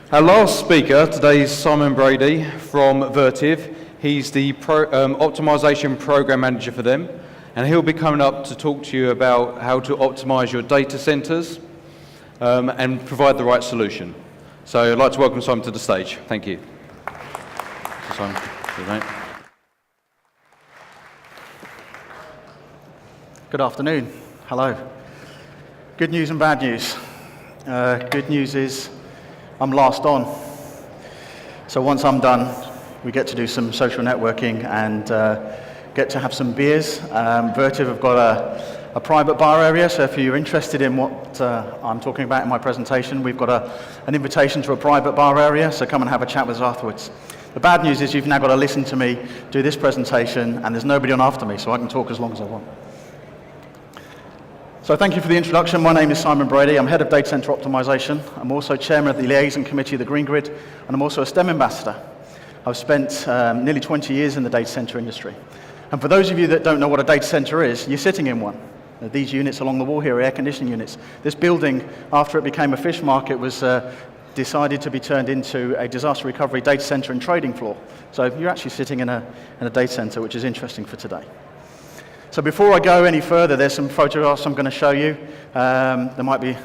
Our last speaker today is Simon Brady from Vertiv. He's the optimization program manager for them, and he'll be coming up to talk to you about how to optimize your data centers and provide the right solution. So I'd like to welcome Simon to the stage. Thank you. Simon, good afternoon. Hello. Good news and bad news. Good news is I'm last on. So once I'm done, we get to do some social networking and get to have some beers. Vertiv have got a private bar area, so if you're interested in what I'm talking about in my presentation, we've got an invitation to a private bar area, so come and have a chat with us afterwards. The bad news is you've now got to listen to me do this presentation, and there's nobody on after me, so I can talk as long as I want. So thank you for the introduction. My name is Simon Brady. I'm head of data center optimization. I'm also chairman of the liaison committee of the Green Grid, and I'm also a STEM ambassador. I've spent nearly 20 years in the data center industry. And for those of you that don't know what a data center is, you're sitting in one. These units along the wall here are air conditioning units. This building, after it became a fish market, was decided to be turned into a disaster recovery data center and trading floor. So you're actually sitting in a data center, which is interesting for today. So before I go any further, there's some photographs I'm going to show you. There might be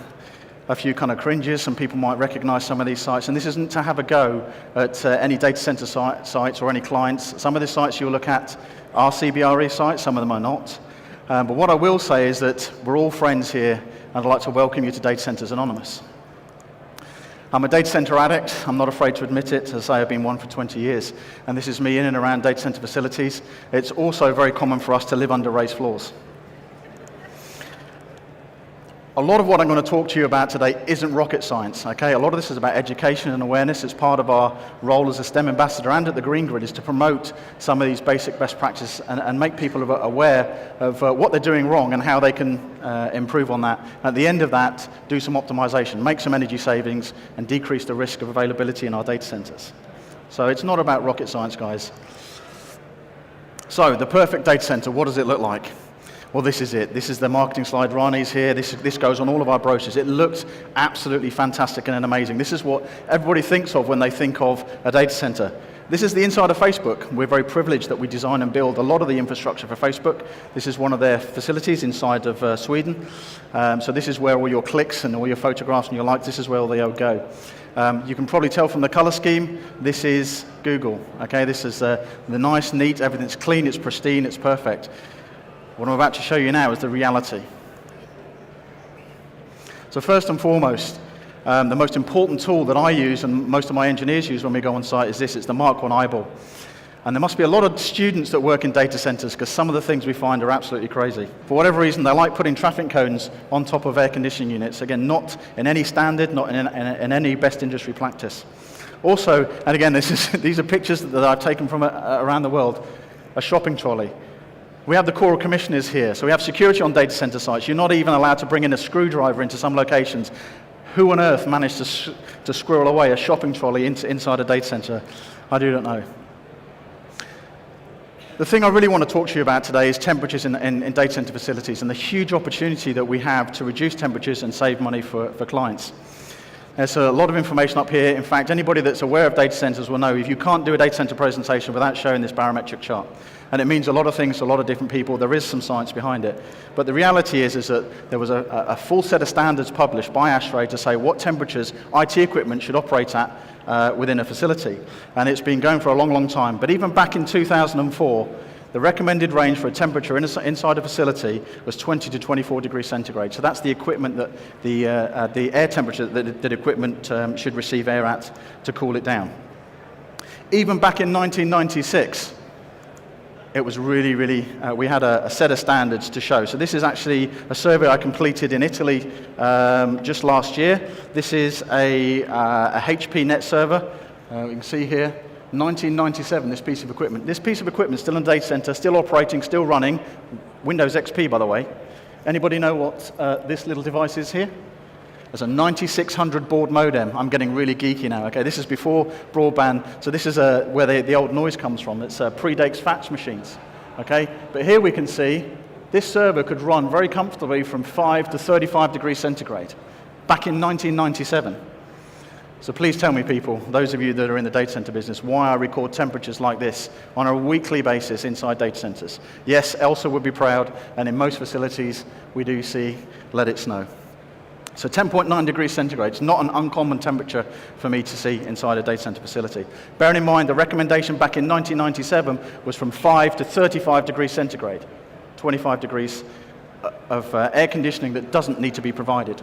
a few kind of cringes. Some people might recognize some of these sites. And this isn't to have a go at any data center sites or any clients. Some of the sites you'll look at are CBRE sites, some of them are not. But what I will say is that we're all friends here, and I'd like to welcome you to Data Centers Anonymous. I'm a data center addict. I'm not afraid to admit it. As I say, I've been one for 20 years. And this is me in and around data center facilities. It's also very common for us to live under raised floors. A lot of what I'm going to talk to you about today isn't rocket science, okay? A lot of this is about education and awareness. It's part of our role as a STEM ambassador and at the Green Grid is to promote some of these basic best practices and make people aware of what they're doing wrong and how they can improve on that. At the end of that, do some optimization, make some energy savings, and decrease the risk of availability in our data centers. So it's not about rocket science, guys. So the perfect data center, what does it look like? Well, this is it. This is the marketing slide. Rani's here. This goes on all of our brochures. It looks absolutely fantastic and amazing. This is what everybody thinks of when they think of a data center. This is the inside of Facebook. We're very privileged that we design and build a lot of the infrastructure for Facebook. This is one of their facilities inside of Sweden. So this is where all your clicks and all your photographs and your likes, this is where they all go. You can probably tell from the color scheme, this is Google. Okay, this is the nice, neat, everything's clean, it's pristine, it's perfect. What I'm about to show you now is the reality. So first and foremost, the most important tool that I use and most of my engineers use when we go on site is this. It's the Mark 1 eyeball. And there must be a lot of students that work in data centers because some of the things we find are absolutely crazy. For whatever reason, they like putting traffic cones on top of air conditioning units. Again, not in any standard, not in any best industry practice. Also, and again, these are pictures that I've taken from around the world, a shopping trolley. We have the Corps of Commissioners here, so we have security on data center sites. You're not even allowed to bring in a screwdriver into some locations. Who on earth managed to squirrel away a shopping trolley inside a data center? I do not know. The thing I really want to talk to you about today is temperatures in data center facilities and the huge opportunity that we have to reduce temperatures and save money for clients. There's a lot of information up here. In fact, anybody that's aware of data centers will know if you can't do a data center presentation without showing this barometric chart. And it means a lot of things to a lot of different people. There is some science behind it. But the reality is that there was a full set of standards published by ASHRAE to say what temperatures IT equipment should operate at within a facility. And it's been going for a long, long time. But even back in 2004, the recommended range for a temperature inside a facility was 20 to 24 degrees centigrade. So that's the equipment that the air temperature that equipment should receive air at to cool it down. Even back in 1996, it was really, we had a set of standards to show. So this is actually a survey I completed in Italy just last year. This is a HP net server. You can see here, 1997, this piece of equipment. This piece of equipment is still in a data center, still operating, still running. Windows XP, by the way. Anybody know what this little device is here? There's a 9600 baud modem. I'm getting really geeky now. Okay, this is before broadband. So this is where the old noise comes from. It's predates fax machines. Okay, but here we can see this server could run very comfortably from 5 to 35 degrees centigrade back in 1997. So please tell me, people, those of you that are in the data center business, why I record temperatures like this on a weekly basis inside data centers. Yes, Elsa would be proud, and in most facilities, we do see let it snow. So 10.9 degrees centigrade is not an uncommon temperature for me to see inside a data center facility. Bearing in mind, the recommendation back in 1997 was from 5 to 35 degrees centigrade, 25 degrees of air conditioning that doesn't need to be provided.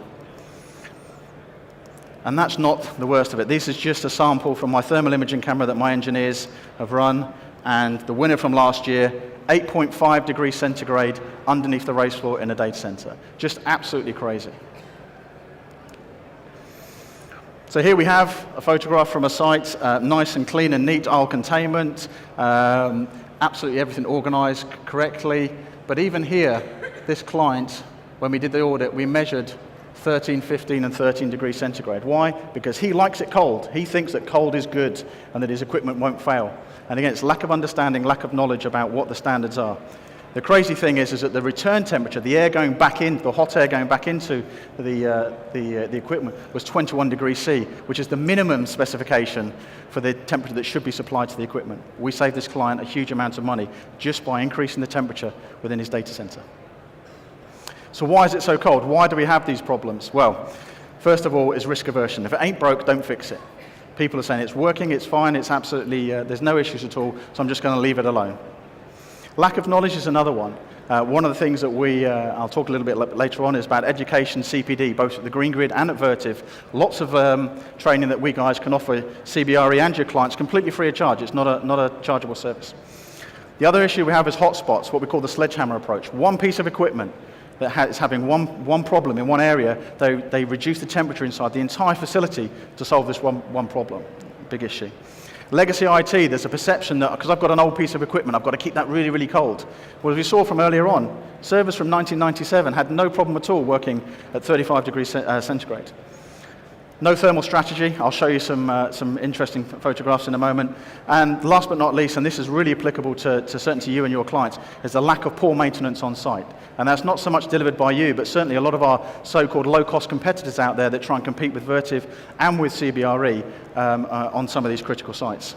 And that's not the worst of it. This is just a sample from my thermal imaging camera that my engineers have run, and the winner from last year, 8.5 degrees centigrade underneath the race floor in a data center. Just absolutely crazy. So here we have a photograph from a site, nice and clean and neat, aisle containment, absolutely everything organized correctly. But even here, this client, when we did the audit, we measured 13, 15, and 13 degrees centigrade. Why? Because he likes it cold. He thinks that cold is good and that his equipment won't fail. And again, it's lack of understanding, lack of knowledge about what the standards are. The crazy thing is that the return temperature, the air going back in, the hot air going back into the equipment was 21 degrees C, which is the minimum specification for the temperature that should be supplied to the equipment. We saved this client a huge amount of money just by increasing the temperature within his data center. So why is it so cold? Why do we have these problems? Well, first of all, is risk aversion. If it ain't broke, don't fix it. People are saying it's working, it's fine, it's absolutely, there's no issues at all, so I'm just going to leave it alone. Lack of knowledge is another one. One of the things that I'll talk a little bit later on, is about education, CPD, both at the Green Grid and at Vertiv. Lots of training that we guys can offer CBRE and your clients completely free of charge. It's not a chargeable service. The other issue we have is hotspots, what we call the sledgehammer approach. One piece of equipment that is having one problem in one area, they reduce the temperature inside the entire facility to solve this one problem. Big issue. Legacy IT, there's a perception that because I've got an old piece of equipment, I've got to keep that really, really cold. Well, as we saw from earlier on, servers from 1997 had no problem at all working at 35 degrees centigrade. No thermal strategy. I'll show you some interesting photographs in a moment. And last but not least, and this is really applicable to certainly to you and your clients, is the lack of poor maintenance on site. And that's not so much delivered by you, but certainly a lot of our so-called low-cost competitors out there that try and compete with Vertiv and with CBRE on some of these critical sites.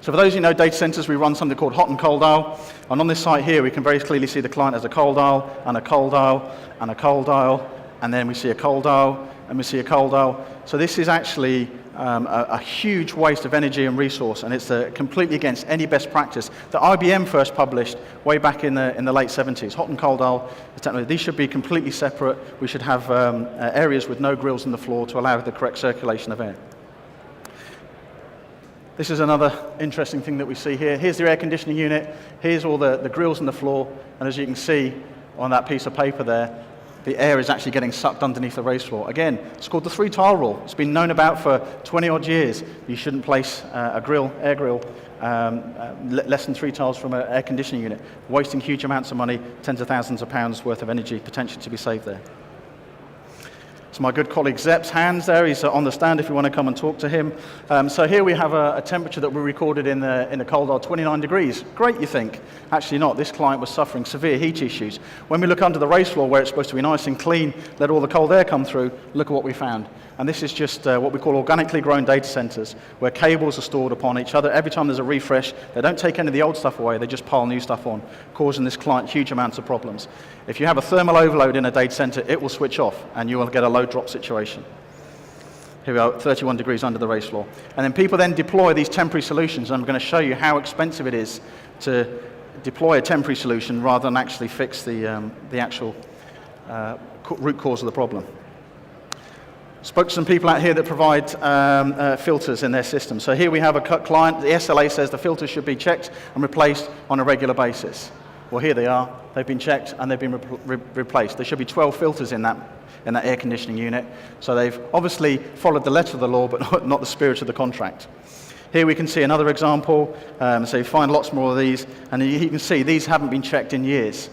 So for those who know data centers, we run something called hot and cold aisle. And on this site here, we can very clearly see the client has a cold aisle, and a cold aisle, and a cold aisle, and then we see a cold aisle, and we see a cold aisle. So this is actually a huge waste of energy and resource, and it's completely against any best practice that IBM first published way back in the late 70s. Hot and cold aisle, these should be completely separate. We should have areas with no grills in the floor to allow the correct circulation of air. This is another interesting thing that we see here. Here's the air conditioning unit. Here's all the grills on the floor, and as you can see on that piece of paper there, the air is actually getting sucked underneath the race floor. Again, it's called the 3-tile rule. It's been known about for 20-odd years. You shouldn't place air grill, less than 3 tiles from an air conditioning unit, wasting huge amounts of money, tens of thousands of pounds worth of energy potentially to be saved there. So my good colleague Zepp's hands there. He's on the stand if you want to come and talk to him. So here we have a temperature that we recorded in the cold aisle, 29 degrees. Great, you think. Actually not. This client was suffering severe heat issues. When we look under the race floor where it's supposed to be nice and clean, let all the cold air come through, look at what we found. And this is just what we call organically grown data centers, where cables are stored upon each other. Every time there's a refresh, they don't take any of the old stuff away, they just pile new stuff on, causing this client huge amounts of problems. If you have a thermal overload in a data center, it will switch off, and you will get a load drop situation. Here we are, 31 degrees under the race floor. And then people then deploy these temporary solutions, and I'm going to show you how expensive it is to deploy a temporary solution rather than actually fix the actual root cause of the problem. Spoke to some people out here that provide filters in their system. So here we have a client. The SLA says the filters should be checked and replaced on a regular basis. Well, here they are. They've been checked and they've been replaced. There should be 12 filters in that air conditioning unit. So they've obviously followed the letter of the law, but not the spirit of the contract. Here we can see another example. So you find lots more of these, and you can see these haven't been checked in years.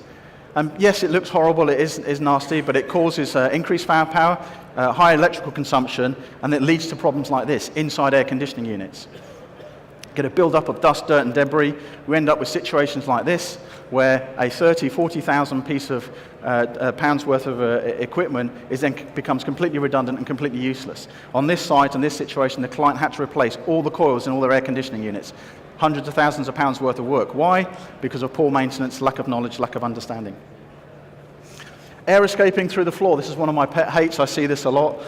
Yes, it looks horrible, it is nasty, but it causes increased power, high electrical consumption, and it leads to problems like this inside air conditioning units. get a build-up of dust, dirt, and debris. We end up with situations like this, where a 30, 40,000 piece of pounds worth of equipment becomes completely redundant and completely useless. On this site, in this situation, the client had to replace all the coils in all their air conditioning units. Hundreds of thousands of pounds worth of work. Why? Because of poor maintenance, lack of knowledge, lack of understanding. Air escaping through the floor. This is one of my pet hates. I see this a lot.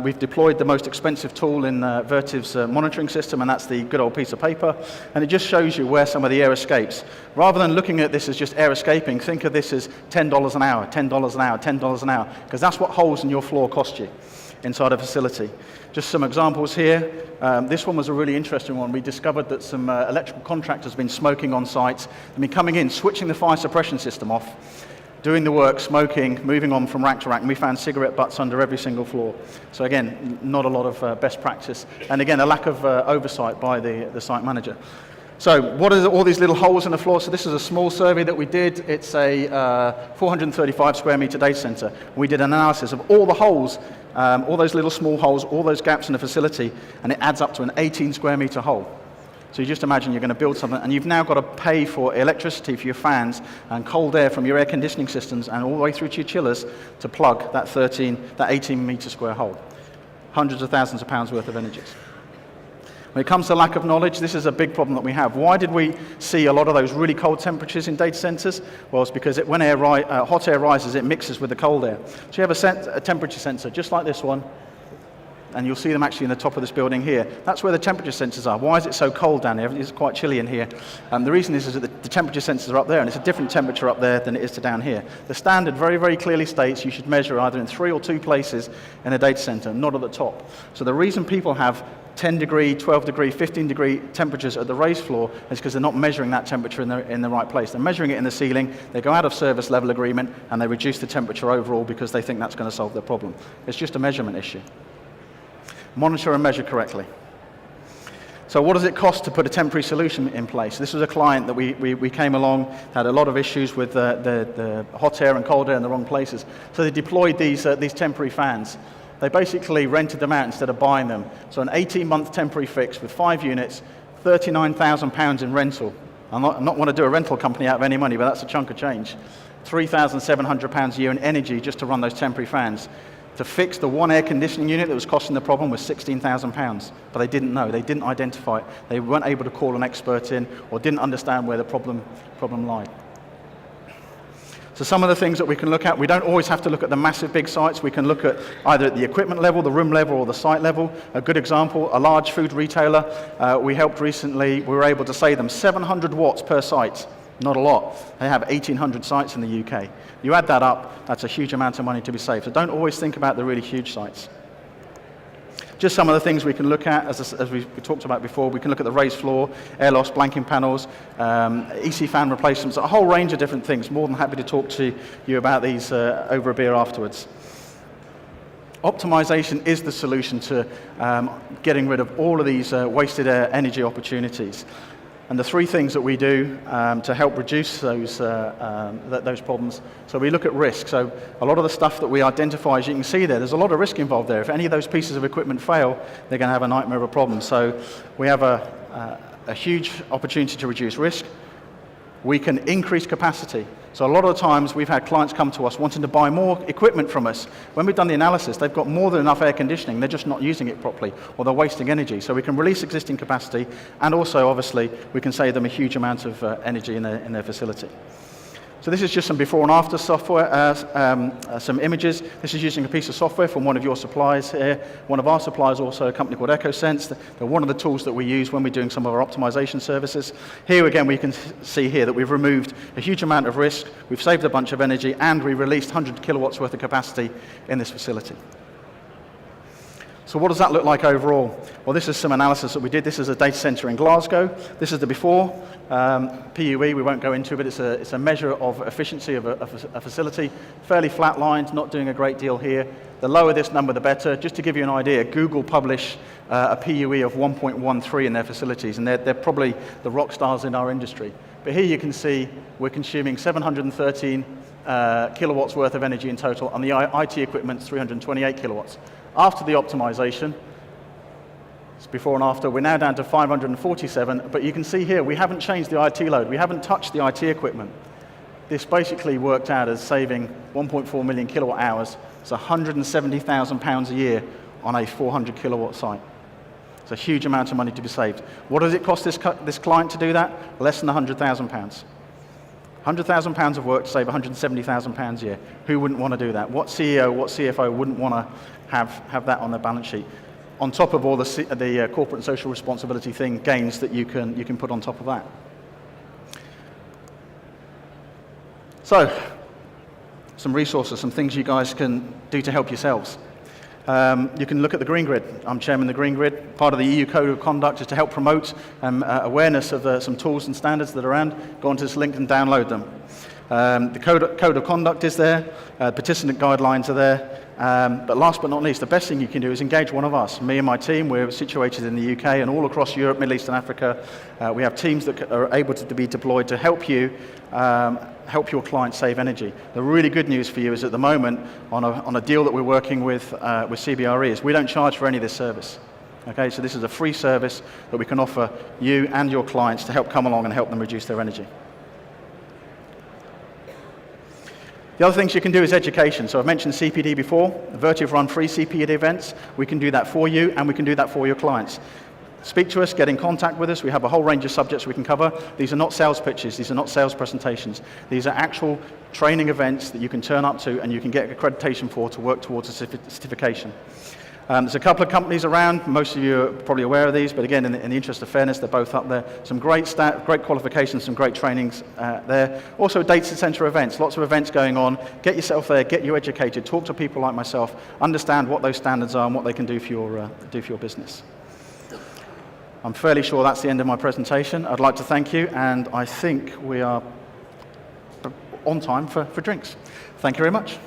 We've deployed the most expensive tool in Vertiv's monitoring system, and that's the good old piece of paper. And it just shows you where some of the air escapes. Rather than looking at this as just air escaping, think of this as $10 an hour, $10 an hour, $10 an hour, because that's what holes in your floor cost you inside a facility. Just some examples here. This one was a really interesting one. We discovered that some electrical contractors have been smoking on sites. They've been coming in, switching the fire suppression system off, doing the work, smoking, moving on from rack to rack, and we found cigarette butts under every single floor. So again, not a lot of best practice. And again, a lack of oversight by the site manager. So what are all these little holes in the floor? So this is a small survey that we did. It's a 435 square meter data center. We did an analysis of all the holes, all those little small holes, all those gaps in the facility, and it adds up to an 18 square meter hole. So you just imagine you're going to build something, and you've now got to pay for electricity for your fans and cold air from your air conditioning systems and all the way through to your chillers to plug that 18 meter square hole. Hundreds of thousands of pounds worth of energy. When it comes to lack of knowledge, this is a big problem that we have. Why did we see a lot of those really cold temperatures in data centers? Well, it's because when hot air rises, it mixes with the cold air. So you have a temperature sensor, just like this one, and you'll see them actually in the top of this building here. That's where the temperature sensors are. Why is it so cold down here? It's quite chilly in here. The reason is that the temperature sensors are up there, and it's a different temperature up there than it is to down here. The standard very, very clearly states you should measure either in 3 or 2 places in a data center, not at the top. So the reason people have 10 degree, 12 degree, 15 degree temperatures at the raised floor is because they're not measuring that temperature in the right place. They're measuring it in the ceiling, they go out of service level agreement, and they reduce the temperature overall because they think that's going to solve their problem. It's just a measurement issue. Monitor and measure correctly. So what does it cost to put a temporary solution in place? This was a client that we came along, had a lot of issues with the hot air and cold air in the wrong places. So they deployed these temporary fans. They basically rented them out instead of buying them. So an 18-month temporary fix with 5 units, £39,000 in rental. I'm not want to do a rental company out of any money, but that's a chunk of change. £3,700 a year in energy just to run those temporary fans. To fix the one air conditioning unit that was costing the problem was £16,000, but they didn't know, they didn't identify it. They weren't able to call an expert in or didn't understand where the problem lied. So some of the things that we can look at, we don't always have to look at the massive big sites. We can look at either at the equipment level, the room level, or the site level. A good example, a large food retailer, we helped recently, we were able to save them 700 watts per site. Not a lot. They have 1,800 sites in the UK. You add that up, that's a huge amount of money to be saved. So don't always think about the really huge sites. Just some of the things we can look at, as we talked about before, we can look at the raised floor, air loss, blanking panels, EC fan replacements, a whole range of different things. More than happy to talk to you about these over a beer afterwards. Optimization is the solution to getting rid of all of these wasted energy opportunities. And the 3 things that we do to help reduce those problems. So we look at risk. So a lot of the stuff that we identify, as you can see there's a lot of risk involved there. If any of those pieces of equipment fail, they're going to have a nightmare of a problem. So we have a huge opportunity to reduce risk. We can increase capacity. So a lot of the times we've had clients come to us wanting to buy more equipment from us. When we've done the analysis, they've got more than enough air conditioning, they're just not using it properly, or they're wasting energy. So we can release existing capacity, and also, obviously, we can save them a huge amount of energy in their facility. So this is just some before and after software, some images. This is using a piece of software from one of your suppliers here. One of our suppliers, also a company called EchoSense. They're one of the tools that we use when we're doing some of our optimization services. Here again, we can see here that we've removed a huge amount of risk, we've saved a bunch of energy, and we released 100 kilowatts worth of capacity in this facility. So what does that look like overall? Well, this is some analysis that we did. This is a data center in Glasgow. This is the before. PUE, we won't go into, but it's a measure of efficiency of a facility. Fairly flat lines, not doing a great deal here. The lower this number, the better. Just to give you an idea, Google publish a PUE of 1.13 in their facilities, and they're probably the rock stars in our industry. But here you can see we're consuming 713 kilowatts worth of energy in total, and the IT equipment's 328 kilowatts. After the optimization, It's before and after. We're now down to 547, but you can see here we haven't changed the IT load. We haven't touched the IT equipment. This basically worked out as saving 1.4 million kilowatt hours. It's £170,000 a year on a 400 kilowatt site. It's a huge amount of money to be saved. What does it cost this client to do that? Less than £100,000. £100,000 of work to save £170,000 a year. Who wouldn't want to do that? What CEO, what CFO wouldn't want to have that on their balance sheet? On top of all the corporate and social responsibility gains that you can put on top of that. So, some resources, some things you guys can do to help yourselves. You can look at the Green Grid. I'm chairman of the Green Grid. Part of the EU Code of Conduct is to help promote awareness of some tools and standards that are around. Go onto this link and download them. The Code of Conduct is there. Participant guidelines are there. But last but not least, the best thing you can do is engage one of us. Me and my team, we're situated in the UK and all across Europe, Middle East and Africa. We have teams that are able to be deployed to help you help your clients save energy. The really good news for you is at the moment, on a deal that we're working with CBRE, is we don't charge for any of this service. Okay, so this is a free service that we can offer you and your clients to help come along and help them reduce their energy. The other things you can do is education. So I've mentioned CPD before. Vertiv run free CPD events. We can do that for you, and we can do that for your clients. Speak to us, get in contact with us. We have a whole range of subjects we can cover. These are not sales pitches. These are not sales presentations. These are actual training events that you can turn up to and you can get accreditation for to work towards a certification. There's a couple of companies around. Most of you are probably aware of these, but again, in the interest of fairness, they're both up there. Some great qualifications, some great trainings there. Also, data center events. Lots of events going on. Get yourself there, get you educated, talk to people like myself, understand what those standards are and what they can do for your business. I'm fairly sure that's the end of my presentation. I'd like to thank you, and I think we are on time for drinks. Thank you very much.